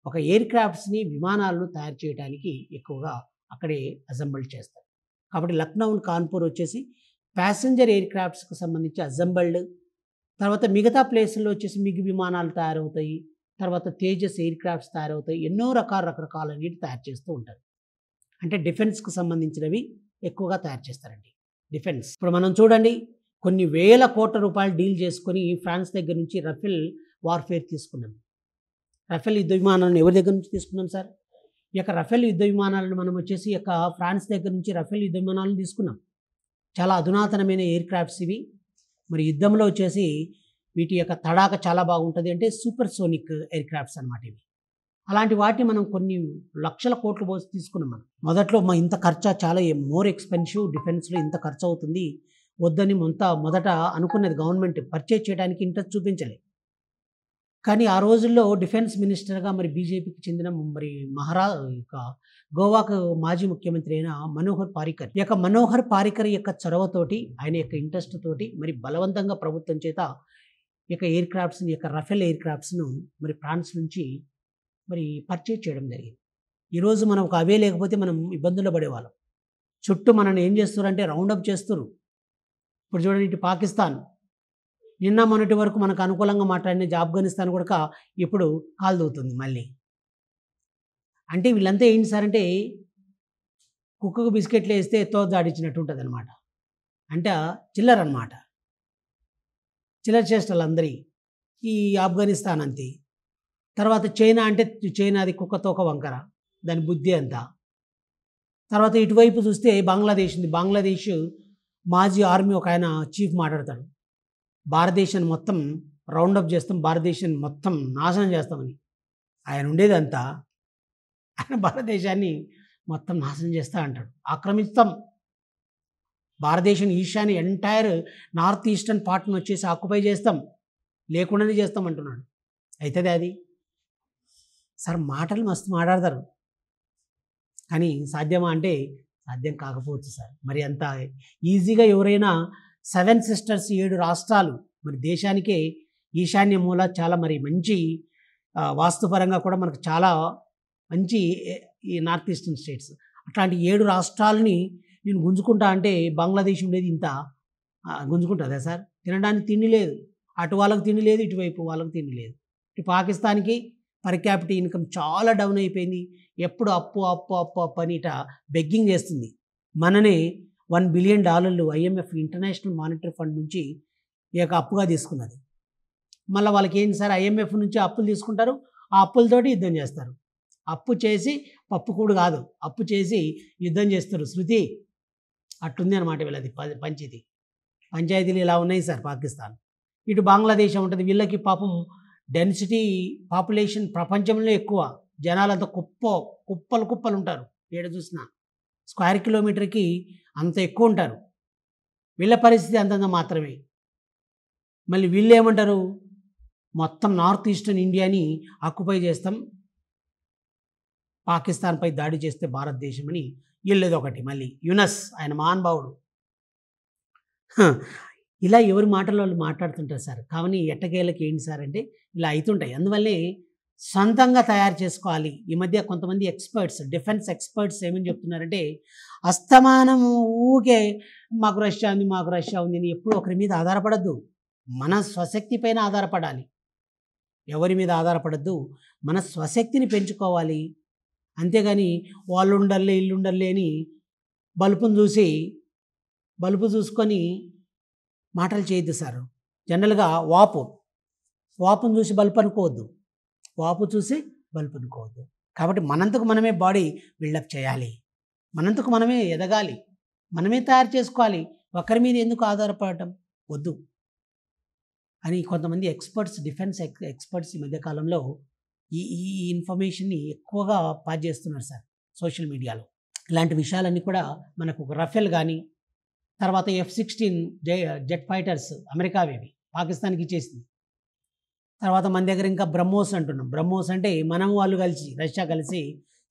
A: ఒక ఎయిర్ క్రాఫ్ట్స్ని, విమానాలను తయారు చేయడానికి ఎక్కువగా అక్కడే అసెంబుల్డ్ చేస్తారు. కాబట్టి లక్నో అండ్ కాన్పూర్ వచ్చేసి ప్యాసింజర్ ఎయిర్ క్రాఫ్ట్స్కి సంబంధించి అసెంబుల్డ్, తర్వాత మిగతా ప్లేసుల్లో వచ్చేసి మిగి విమానాలు తయారవుతాయి, తర్వాత తేజస్ ఎయిర్ క్రాఫ్ట్స్ తయారవుతాయి, ఎన్నో రకరకాలన్నిటి తయారు చేస్తూ ఉంటారు. అంటే డిఫెన్స్కి సంబంధించినవి ఎక్కువగా తయారు చేస్తారండి. డిఫెన్స్ ఇప్పుడు మనం చూడండి కొన్ని వేల కోట్ల రూపాయలు డీల్ చేసుకొని ఫ్రాన్స్ దగ్గర నుంచి రఫేల్ వార్ఫేర్ తీసుకున్నాం. రఫేల్ యుద్ధ విమానాలను ఎవరి దగ్గర నుంచి తీసుకున్నాం సార్? ఈ యొక్క రఫేల్ యుద్ధ విమానాలను మనం వచ్చేసి ఈ యొక్క ఫ్రాన్స్ దగ్గర నుంచి రఫేల్ యుద్ధ విమానాలను తీసుకున్నాం. చాలా అధునాతనమైన ఎయిర్ క్రాఫ్ట్స్ ఇవి. మరి యుద్ధంలో వచ్చేసి వీటి యొక్క తడాక చాలా బాగుంటుంది, అంటే సూపర్ సోనిక్ ఎయిర్ క్రాఫ్ట్స్ అనమాట ఇవి. అలాంటి వాటిని మనం కొన్ని లక్షల కోట్లు పోసి తీసుకున్నాం. మనం మొదట్లో ఇంత ఖర్చు, చాలా మోర్ ఎక్స్పెన్సివ్, డిఫెన్స్లో ఇంత ఖర్చు అవుతుంది వద్దని మొదట అనుకున్నది గవర్నమెంట్, పర్చేజ్ చేయడానికి ఇంట్రెస్ట్ చూపించలేదు. కానీ ఆ రోజుల్లో డిఫెన్స్ మినిస్టర్గా మరి బీజేపీకి చెందిన మరి గోవాకు మాజీ ముఖ్యమంత్రి అయిన మనోహర్ పారికర్, ఈ యొక్క మనోహర్ పారికర్ యొక్క చొరవతోటి, ఆయన యొక్క ఇంట్రెస్ట్ తోటి మరి బలవంతంగా ప్రభుత్వం చేత ఈ యొక్క ఎయిర్ క్రాఫ్ట్స్ని, యొక్క రఫేల్ ఎయిర్ క్రాఫ్ట్స్ను మరి ఫ్రాన్స్ నుంచి మరి పర్చేజ్ చేయడం జరిగింది. ఈరోజు మనం అవే లేకపోతే మనం ఇబ్బందుల్లో పడేవాళ్ళం. చుట్టూ మనల్ని ఏం చేస్తారంటే రౌండప్ చేస్తారు. ఇప్పుడు చూడండి ఇటు పాకిస్తాన్, నిన్న మొన్నటి వరకు మనకు అనుకూలంగా మాట్లాడిన ఆఫ్ఘనిస్తాన్ కూడా ఇప్పుడు కాలు దూవుతుంది మళ్ళీ. అంటే వీళ్ళంతా ఏంటి సార్ అంటే కుక్కకు బిస్కెట్లు వేస్తే తోదాడిచ్చినట్టు ఉంటుంది అనమాట. అంటే చిల్లర అనమాట, చిల్లర చేష్టలు అందరి. ఈ ఆఫ్ఘనిస్తాన్ అంతే. తర్వాత చైనా అంటే చైనాది కుక్కతో ఒక వంకర, దాని బుద్ధి అంతా. తర్వాత ఇటువైపు చూస్తే బంగ్లాదేశ్ ఉంది. బంగ్లాదేశ్ మాజీ ఆర్మీ ఒక ఆయన చీఫ్ మాట్లాడతాడు, భారతదేశాన్ని మొత్తం రౌండప్ చేస్తాం, భారతదేశాన్ని మొత్తం నాశనం చేస్తామని. ఆయన ఉండేదంతా ఆయన భారతదేశాన్ని మొత్తం నాశనం చేస్తా అంటాడు. ఆక్రమిస్తాం భారతదేశం, ఈశాన్య ఎంటైర్ నార్త్ ఈస్టర్న్ పార్ట్ని వచ్చేసి ఆక్యుపై చేస్తాం, లేకుండానే చేస్తాం అంటున్నాడు. అవుతుంది అది సార్? మాటలు మస్తు మాట్లాడతారు, కానీ సాధ్యమా అంటే సాధ్యం కాకపోవచ్చు సార్. మరి అంత ఈజీగా ఎవరైనా 7 సిస్టర్స్ 7 రాష్ట్రాలు మరి దేశానికే ఈశాన్య మూల చాలా మరి మంచి వాస్తుపరంగా కూడా మనకు చాలా మంచి ఈ నార్త్ ఈస్టర్న్ స్టేట్స్, అట్లాంటి 7 రాష్ట్రాలని నేను గుంజుకుంటా అంటే బంగ్లాదేశ్ ఉండేది ఇంత గుంజుకుంటుందా సార్? తినడానికి తిండి లేదు, అటు వాళ్ళకి తిండి లేదు, ఇటువైపు వాళ్ళకి తిండి లేదు. ఇటు పాకిస్తాన్కి పర్ క్యాపిటల్ ఇన్కమ్ చాలా డౌన్ అయిపోయింది. ఎప్పుడు అప్పు అప్పు అప్పు అప్పు అని ఇట బెగ్గింగ్ చేస్తుంది. మననే $1 billion IMF international monetary fund నుంచి ఈ యొక్క అప్పుగా తీసుకున్నది. మళ్ళీ వాళ్ళకి ఏంటి సార్, IMF నుంచి అప్పులు తీసుకుంటారు, ఆ అప్పులతోటి యుద్ధం చేస్తారు. అప్పు చేసి పప్పుకూడు కాదు, అప్పు చేసి యుద్ధం చేస్తారు. శృతి అట్టుంది అనమాట వీళ్ళది పంచాయతీలు ఇలా ఉన్నాయి సార్. పాకిస్తాన్ ఇటు బంగ్లాదేశ్ ఉంటుంది. వీళ్ళకి పాపం డెన్సిటీ పాపులేషన్ ప్రపంచంలో ఎక్కువ, జనాలంతా కుప్పలు ఉంటారు. ఏడ చూసినా స్క్వేర్ కిలోమీటర్కి అంత ఎక్కువ ఉంటారు. వీళ్ళ పరిస్థితి అంతంత మాత్రమే. మళ్ళీ వీళ్ళు ఏమంటారు, మొత్తం నార్త్ ఈస్టర్న్ ఇండియాని ఆక్యుపై చేస్తాం, పాకిస్తాన్పై దాడి చేస్తే భారతదేశం అని వీళ్ళేది ఒకటి. మళ్ళీ యునస్ ఆయన మహానుభావుడు ఇలా ఎవరి మాటలు వాళ్ళు మాట్లాడుతుంటారు సార్. కావని ఎట్టకేలకి ఏంటి సార్ అంటే ఇలా అయితుంటాయి. అందువల్లే సొంతంగా తయారు చేసుకోవాలి. ఈ మధ్య కొంతమంది ఎక్స్‌పర్ట్స్, డిఫెన్స్ ఎక్స్‌పర్ట్స్ ఏమని చెప్తున్నారంటే, అస్తమానం ఊకే మాకు రష్యా ఉంది, మాకు రష్యా ఉంది అని ఎప్పుడు ఒకరి మీద ఆధారపడొద్దు. మన స్వశక్తి పైన ఆధారపడాలి. ఎవరి మీద ఆధారపడొద్దు. మన స్వశక్తిని పెంచుకోవాలి. అంతేగాని వాళ్ళుండర్లే, ఈళ్ళుండర్లే అని బలుపు చూసుకొని మాటలు చేయొద్దు సార్. జనరల్‌గా వాపును చూసి బలుపు అనుకోవద్దు. వాపు చూసి బలుపు అనుకోవద్దు. కాబట్టి మనంతకు మనమే బాడీ బిల్డప్ చేయాలి. మనంతకు మనమే ఎదగాలి. మనమే తయారు చేసుకోవాలి. ఒకరి మీద ఎందుకు ఆధారపడటం వద్దు అని కొంతమంది ఎక్స్‌పర్ట్స్, డిఫెన్స్ ఎక్స్‌పర్ట్స్ ఈ మధ్య కాలంలో ఈ ఈ ఇన్ఫర్మేషన్‌ని ఎక్కువగా పాస్ చేస్తున్నారు సార్ సోషల్ మీడియాలో. ఇలాంటి విషయాలన్నీ కూడా మనకు రఫేల్ గానీ, తర్వాత F-16 జెట్ ఫైటర్స్ అమెరికావేవి పాకిస్తాన్‌కి ఇచ్చేసింది. తర్వాత మన దగ్గర ఇంకా బ్రహ్మోస్ అంటున్నాం. బ్రహ్మోస్ అంటే మనం వాళ్ళు కలిసి, రష్యా కలిసి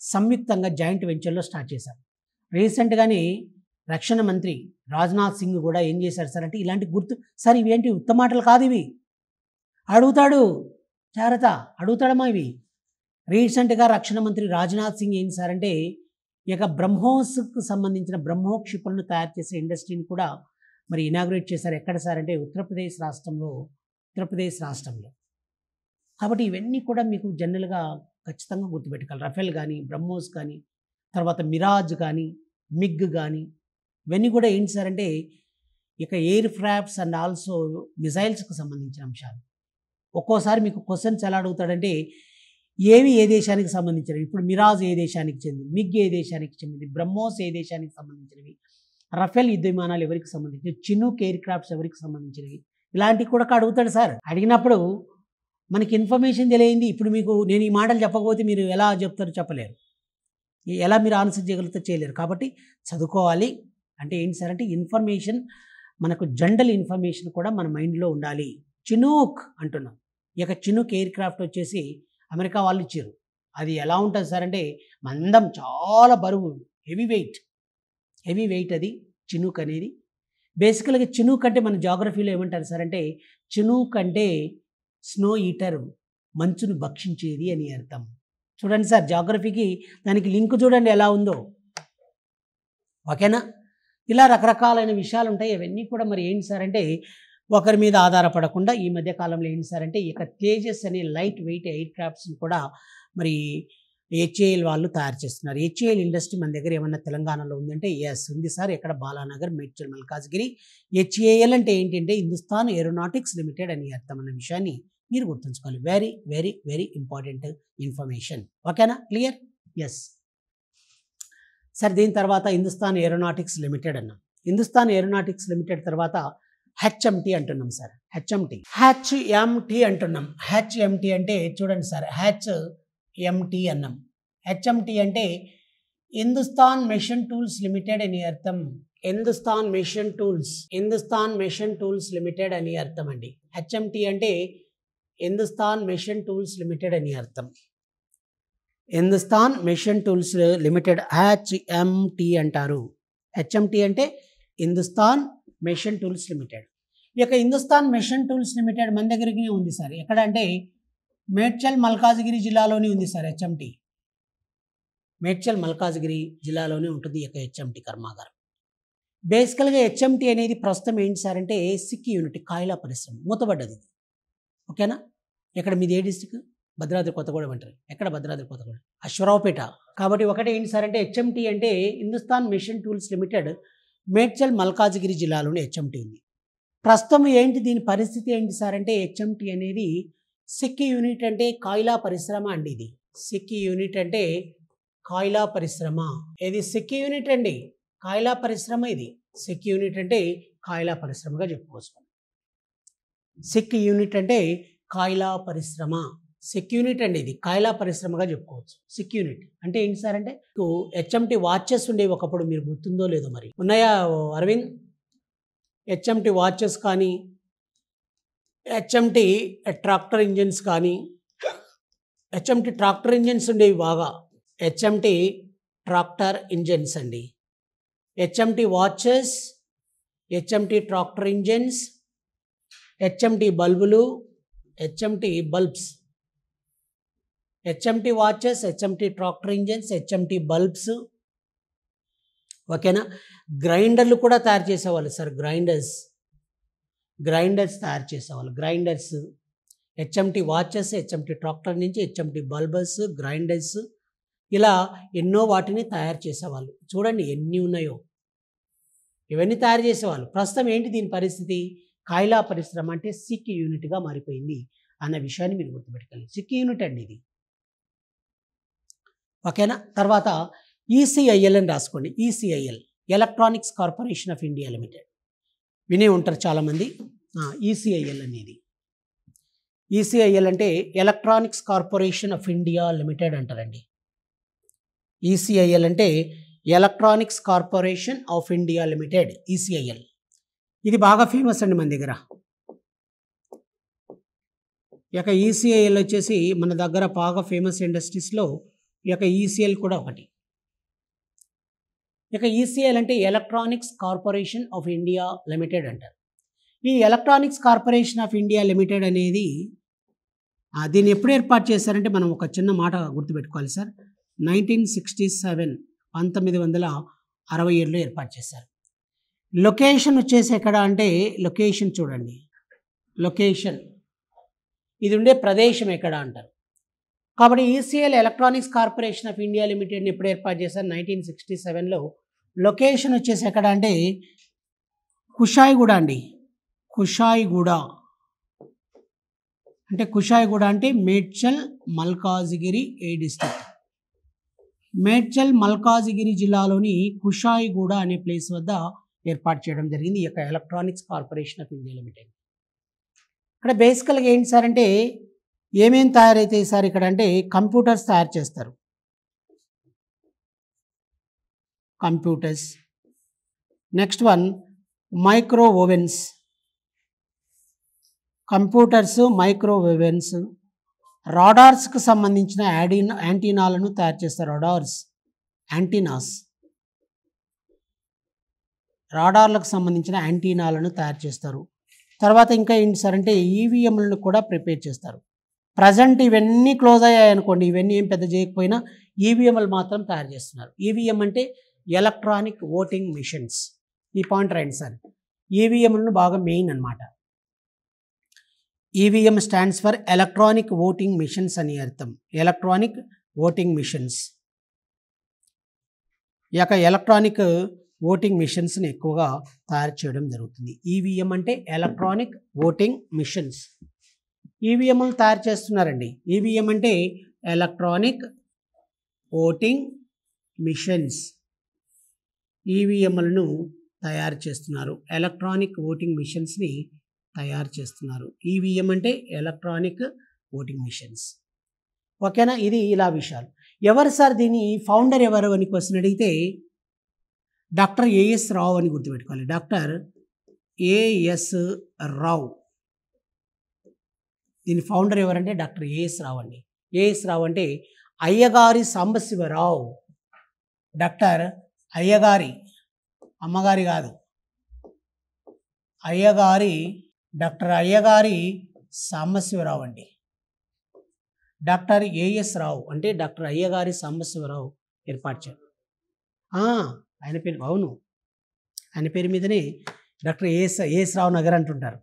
A: సంయుక్తంగా జాయింట్ వెంచర్‌లో స్టార్ట్ చేశారు. రీసెంట్‌గానే రక్షణ మంత్రి రాజ్‌నాథ్ సింగ్ కూడా ఏం చేశారు సార్ అంటే ఇలాంటి సార్ ఇవేంటి ఉత్త మాటలు కాదు ఇవి. అడుగుతాడు జాగ్రత్త, అడుగుతాడమ్మా ఇవి. రీసెంట్‌గా రక్షణ మంత్రి రాజ్‌నాథ్ సింగ్ ఏం సార్ అంటే ఇక బ్రహ్మోస్‌కు సంబంధించిన బ్రహ్మో క్షిపణులు తయారు చేసే ఇండస్ట్రీని కూడా మరి ఇనాగ్రేట్ చేశారు. ఎక్కడ సార్ అంటే ఉత్తరప్రదేశ్ రాష్ట్రంలో. కాబట్టి ఇవన్నీ కూడా మీకు జనరల్‌గా ఖచ్చితంగా గుర్తుపెట్టుకోవాలి. రఫేల్ కానీ, బ్రహ్మోస్ కానీ, తర్వాత మిరాజ్ కానీ, మిగ్ కానీ ఇవన్నీ కూడా ఏంటి సార్ అంటే ఇక ఎయిర్ క్రాఫ్ట్స్ అండ్ ఆల్సో మిసైల్స్‌కి సంబంధించిన అంశాలు. ఒక్కోసారి మీకు క్వెషన్స్ ఎలా అడుగుతాడంటే ఏవి ఏ దేశానికి సంబంధించినవి? ఇప్పుడు మిరాజ్ ఏ దేశానికి చెందింది? మిగ్ ఏ దేశానికి చెందింది? బ్రహ్మోస్ ఏ దేశానికి సంబంధించినవి? రఫేల్ యుద్ధ విమానాలు ఎవరికి సంబంధించినవి? చినూక్ ఎయిర్ క్రాఫ్ట్స్ ఎవరికి సంబంధించినవి? ఇలాంటివి కూడా అడుగుతాడు సార్. అడిగినప్పుడు మనకి ఇన్ఫర్మేషన్ తెలియంది. ఇప్పుడు మీకు నేను ఈ మాటలు చెప్పకపోతే మీరు ఎలా చెప్తారో చెప్పలేరు. ఎలా మీరు ఆన్సర్ చేయగలుగుతారో చేయలేరు. కాబట్టి చదువుకోవాలి. అంటే ఏంటి సార్ అంటే ఇన్ఫర్మేషన్ మనకు జనరల్ ఇన్ఫర్మేషన్ కూడా మన మైండ్‌లో ఉండాలి. చినూక్ అంటున్నాం. ఇక చినూక్ ఎయిర్ క్రాఫ్ట్ వచ్చేసి అమెరికా వాళ్ళు ఇచ్చారు. అది ఎలా ఉంటుంది సార్ అంటే మందం, చాలా బరువు, హెవీ వెయిట్ అది చినూక్ అనేది. బేసికల్‌గా చినూక్ అంటే మన జాగ్రఫీలో ఏమంటారు సార్ అంటే చినూక్ అంటే స్నో ఈటర్, మంచును భక్షించేది అని అర్థం. చూడండి సార్ జాగ్రఫీకి దానికి లింక్ చూడండి ఎలా ఉందో. ఓకేనా? ఇలా రకరకాలైన విషయాలు ఉంటాయి. అవన్నీ కూడా మరి ఏంటి సార్ అంటే ఒకరి మీద ఆధారపడకుండా ఈ మధ్య కాలంలో ఏంటి సార్ అంటే ఇక తేజస్ అనే లైట్ వెయిట్ ఎయిర్ క్రాఫ్ట్స్‌ని కూడా మరి హెచ్ఏఎల్ వాళ్ళు తయారు చేస్తున్నారు. హెచ్ఏఎల్ ఇండస్ట్రీ మన దగ్గర ఏమన్నా తెలంగాణలో ఉందంటే యెస్ ఉంది సార్. ఎక్కడ బాలానగర్, మేడ్చల్, మల్కాజ్గిరి. హెచ్ఏఎల్ అంటే ఏంటంటే హిందుస్థాన్ ఏరోనాటిక్స్ లిమిటెడ్ అని అర్థం అన్న విషయాన్ని మీరు గుర్తుంచుకోవాలి. Very very very important information. ఓకేనా? క్లియర్? యెస్. సరే దీని తర్వాత హిందుస్థాన్ ఏరోనాటిక్స్ లిమిటెడ్ అన్నాం. హిందుస్థాన్ ఏరోనాటిక్స్ లిమిటెడ్ తర్వాత హెచ్ఎంటీ అంటున్నాం సార్. హెచ్ఎంటీ అంటున్నాం. హెచ్ఎంటీ అంటే చూడండి సార్, హెచ్ఎంటీ అన్నాం. హెచ్ఎంటీ అంటే హిందుస్థాన్ మెషిన్ టూల్స్ లిమిటెడ్ అని అర్థం. హిందుస్థాన్ మెషిన్ టూల్స్ లిమిటెడ్ అని అర్థం అండి. హెచ్ఎంటీ అంటే హిందుస్థాన్ మెషిన్ టూల్స్ లిమిటెడ్ అని అర్థం. Hindustan machine tools limited HMT అంటారు. హెచ్ఎంటీ అంటే హిందుస్థాన్ మెషిన్ టూల్స్ లిమిటెడ్. ఈ యొక్క హిందుస్థాన్ మెషిన్ టూల్స్ లిమిటెడ్ మన దగ్గరికి ఉంది సార్. ఎక్కడ అంటే మేడ్చల్, మల్కాజ్గిరి జిల్లాలోనే ఉంది సార్ హెచ్ఎంటీ. మేడ్చల్, మల్కాజ్గిరి జిల్లాలోనే ఉంటుంది ఈ యొక్క హెచ్ఎంటీ కర్మాగారం. బేసికల్గా హెచ్ఎంటీ అనేది ప్రస్తుతం ఏంటి సార్ అంటే సిక్ యూనిట్, కాయిలా పరిశ్రమ మూతబడ్డది. ఓకేనా? ఇక్కడ మీది ఏ డిస్ట్రిక్ట్? భద్రాద్రి కొత్తగూడెం అంటారు. ఎక్కడ? భద్రాద్రి కొత్తగూడెం, అశ్వరావుపేట. కాబట్టి ఒకటి ఏంటి సార్ అంటే హెచ్ఎంటీ అంటే Hindustan machine tools limited Medchal, Malkajgiri జిల్లాలోని హెచ్ఎంటీ ఉంది. ప్రస్తుతం ఏంటి దీని పరిస్థితి ఏంటి సార్ అంటే హెచ్ఎంటీ అనేది సిక్ యూనిట్ అంటే కాయిలా పరిశ్రమ అండి. ఇది సిక్ యూనిట్ అంటే కాయిలా పరిశ్రమ. ఇది సిక్ యూనిట్ అండి, కాయిలా పరిశ్రమ. ఇది సిక్ యూనిట్ అంటే కాయిలా పరిశ్రమగా చెప్పుకోవచ్చు. సిక్ యూనిట్ అంటే కాయిలా పరిశ్రమ. సిక్ యూనిట్ అండి, ఇది కాయిలా పరిశ్రమగా చెప్పుకోవచ్చు. సిక్ యూనిట్ అంటే ఏంటి సార్ అంటే హెచ్ఎంటీ వాచెస్ ఉండేవి ఒకప్పుడు, మీరు గుర్తుందో లేదో మరి. ఉన్నాయా అరవింద్? హెచ్ఎంటీ వాచెస్ కానీ, హెచ్ఎంటీ ట్రాక్టర్ ఇంజిన్స్ కానీ, హెచ్ఎంటీ ట్రాక్టర్ ఇంజిన్స్ ఉండేవి బాగా. హెచ్ఎంటీ ట్రాక్టర్ ఇంజిన్స్ అండి. HMT watches, HMT tractor engines, HMT బల్బులు, HMT bulbs, HMT watches, HMT tractor engines, HMT bulbs. ఓకేనా. గ్రైండర్లు కూడా తయారు చేసేవాళ్ళు సార్. గ్రైండర్స్ తయారు చేసేవాళ్ళు. Grinders, HMT watches, HMT tractor నుంచి హెచ్ఎంటి బల్బర్స్, గ్రైండర్స్, ఇలా ఎన్నో వాటిని తయారు చేసేవాళ్ళు. చూడండి ఎన్ని ఉన్నాయో. ఇవన్నీ తయారు చేసేవాళ్ళు. ప్రస్తుతం ఏంటి దీని పరిస్థితి? కాయిలా పరిశ్రమ అంటే సిక్ యూనిట్గా మారిపోయింది అన్న విషయాన్ని మీరు గుర్తుపెట్టుకోవాలి. సిక్ యూనిట్ అండి ఇది. ఓకేనా. తర్వాత ఈసీఐఎల్ అని రాసుకోండి. ECIL, electronics corporation of India limited. వినే ఉంటారు చాలామంది. ఈసీఐఎల్ అనేది, ఈసీఐఎల్ అంటే electronics corporation of India limited అంటారండి. ఈసీఐఎల్ అంటే electronics corporation of India limited, ECIL. ఇది బాగా ఫేమస్ అండి మన దగ్గర. ఈ యొక్క ఈసీఐఎల్ వచ్చేసి మన దగ్గర బాగా ఫేమస్ ఇండస్ట్రీస్లో ఈ యొక్క ఈసీఎల్ కూడా ఒకటి. ఇక ఈసీఎల్ అంటే electronics corporation of India limited అంటారు. ఈ electronics corporation of India limited అనేది దీన్ని ఎప్పుడు ఏర్పాటు చేశారంటే మనం ఒక చిన్న మాట గుర్తుపెట్టుకోవాలి సార్. 1967, 1967లో ఏర్పాటు చేశారు. లొకేషన్ వచ్చేసి ఎక్కడ అంటే, లొకేషన్ చూడండి, లొకేషన్ ఇది ఉండే ప్రదేశం ఎక్కడ అంటారు. కాబట్టి ECL electronics corporation of India లిమిటెడ్ని ఎప్పుడు ఏర్పాటు చేశారు? 1967లో. లొకేషన్ వచ్చేసి ఎక్కడ అంటే కుషాయిగూడ అండి. కుషాయిగూడ అంటే, కుషాయిగూడ అంటే మేడ్చల్ మల్కాజిగిరి ఏ డిస్ట్రిక్ట్. మేడ్చల్ మల్కాజిగిరి జిల్లాలోని కుషాయిగూడ అనే ప్లేస్ వద్ద ఏర్పాటు చేయడం జరిగింది ఈ యొక్క electronics corporation of India limited. ఇక్కడ బేసికల్గా ఏంటి సార్ అంటే, ఏమేమి తయారైతాయి సార్ ఇక్కడ అంటే, కంప్యూటర్స్ తయారు చేస్తారు. Computers. Next one micro ovens. Computers, micro ovens. రాడార్స్కి సంబంధించిన యాంటీనాలను తయారు చేస్తారు. Radars, antennas. రాడార్లకు సంబంధించిన యాంటీనాలను తయారు చేస్తారు. తర్వాత ఇంకా ఏంటి సార్ అంటే, ఈవీఎంలను కూడా ప్రిపేర్ చేస్తారు. ప్రజెంట్ ఇవన్నీ క్లోజ్ అయ్యాయి అనుకోండి, ఇవన్నీ ఏం పెద్ద చేయకపోయినా ఈవీఎంలు మాత్రం తయారు చేస్తున్నారు. ఈవీఎం అంటే ఎలక్ట్రానిక్ ఓటింగ్ మిషన్స్. ఈ పాయింట్ రండి సార్. ఈవీఎంలను బాగా మెయిన్ అనమాట. EVM stands for electronic voting machines అని అర్థం. Electronic voting machines. ఈ యొక్క ఎలక్ట్రానిక్ ఓటింగ్ మిషన్స్ని ఎక్కువగా తయారు చేయడం జరుగుతుంది. ఈవీఎం అంటే ఎలక్ట్రానిక్ ఓటింగ్ మిషన్స్. ఈవీఎంలు తయారు చేస్తున్నారండి. ఈవీఎం అంటే ఎలక్ట్రానిక్ ఓటింగ్ మిషన్స్. ఈవీఎంలను తయారు చేస్తున్నారు. ఎలక్ట్రానిక్ ఓటింగ్ మిషన్స్ని తయారు చేస్తున్నారు. ఈవీఎం అంటే ఎలక్ట్రానిక్ ఓటింగ్ మిషన్స్. ఓకేనా. ఇది ఇలా విషయాలు. ఎవరు సార్ దీని ఫౌండర్ ఎవరు అని క్వశ్చన్ అడిగితే డాక్టర్ ఏఎస్ రావు అని గుర్తుపెట్టుకోవాలి. డాక్టర్ ఏఎస్ రావు. దీని ఫౌండర్ ఎవరంటే డాక్టర్ ఏఎస్ రావు అండి. ఏఎస్ రావు అంటే అయ్యగారి సాంబశివరావు. డాక్టర్ అయ్యగారి, అమ్మగారి కాదు, అయ్యగారి, డాక్టర్ అయ్యగారి సాంబశివరావు అండి. డాక్టర్ ఏఎస్ రావు అంటే డాక్టర్ అయ్యగారి సాంబశివరావు ఏర్పాటు చేశారు. ఆయన పేరు, అవును, ఆయన పేరు మీదనే డాక్టర్ ఏఎస్ రావు నగర్ అంటుంటారు.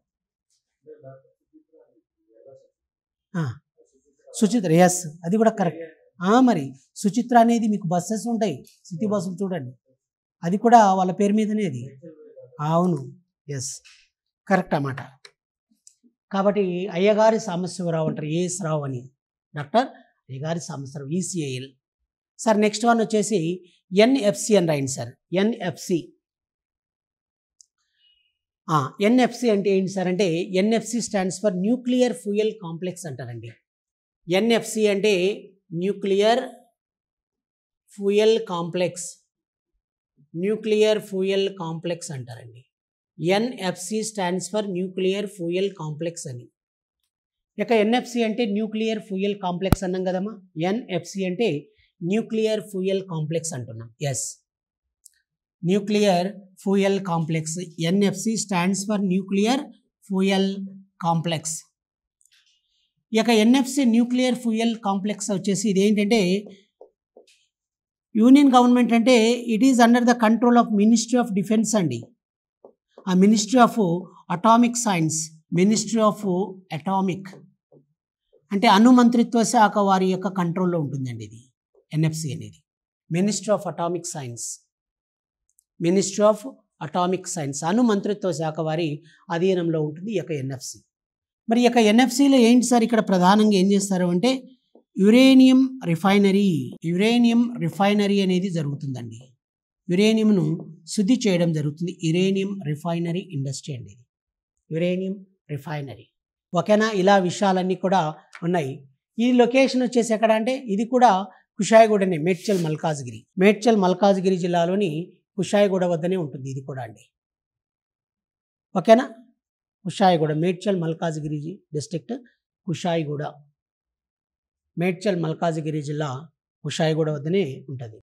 A: సుచిత్ర, ఎస్, అది కూడా కరెక్ట్. మరి సుచిత్ర అనేది మీకు బస్సెస్ ఉంటాయి, సిటీ బస్సులు చూడండి, అది కూడా వాళ్ళ పేరు మీదనే అది. అవును, ఎస్, కరెక్ట్ అన్నమాట. కాబట్టి అయ్యగారి సాంబశివరావు అంటారు, ఏఎస్ రావు అని. Doctor Ayyagari Sambasiva Rao, ECIL. Sir next one వచ్చేసి ఎన్ఎఫ్సి అని రాయండి సార్. ఎన్ఎఫ్సి. ఎన్ఎఫ్సి అంటే ఏంటి సార్ అంటే, NFC stands for nuclear fuel complex అంటారండి. ఎన్ఎఫ్సి అంటే nuclear fuel complex. Nuclear fuel complex అంటారండి. NFC stands for nuclear fuel complex అని. ఇక ఎన్ఎఫ్సి అంటే న్యూక్లియర్ ఫ్యూయల్ కాంప్లెక్స్ అన్నాం కదమ్మా. ఎన్ఎఫ్సి అంటే న్యూక్లియర్ ఫ్యూయల్ కాంప్లెక్స్ అంటున్నాం. Yes, nuclear fuel complex. NFC stands for nuclear fuel complex. ఈ యొక్క ఎన్ఎఫ్సి న్యూక్లియర్ ఫ్యూయల్ కాంప్లెక్స్ వచ్చేసి ఇది ఏంటంటే యూనియన్ గవర్నమెంట్ అంటే it is under the control of ministry of defence అండి. ఆ ministry of atomic science, ministry of atomic అంటే అణు మంత్రిత్వ శాఖ వారి యొక్క కంట్రోల్లో ఉంటుందండి ఇది ఎన్ఎఫ్సి అనేది. Ministry of atomic science, ministry of atomic science అణు మంత్రిత్వ శాఖ వారి అధీనంలో ఉంటుంది ఈ యొక్క ఎన్ఎఫ్సి. మరి ఈ యొక్క ఎన్ఎఫ్సిలో ఏంటి సార్ ఇక్కడ ప్రధానంగా ఏం చేస్తారు అంటే యురేనియం రిఫైనరీ అనేది జరుగుతుందండి. యురేనియంను శుద్ధి చేయడం జరుగుతుంది. యురేనియం రిఫైనరీ ఇండస్ట్రీ అండి ఇది, యురేనియం రిఫైనరీ. ఓకేనా, ఇలా విషయాలన్నీ కూడా ఉన్నాయి. ఈ లొకేషన్ వచ్చేసి ఎక్కడ అంటే ఇది కూడా కుషాయిగూడనే, మేడ్చల్ మల్కాజ్గిరి జిల్లాలోని కుషాయిగూడ వద్దనే ఉంటుంది ఇది కూడా అండి. ఓకేనా, కుషాయిగూడ, మేడ్చల్ మల్కాజ్గిరి డిస్ట్రిక్ట్ కుషాయిగూడ, మేడ్చల్ మల్కాజ్గిరి జిల్లా కుషాయిగూడ వద్దనే ఉంటుంది.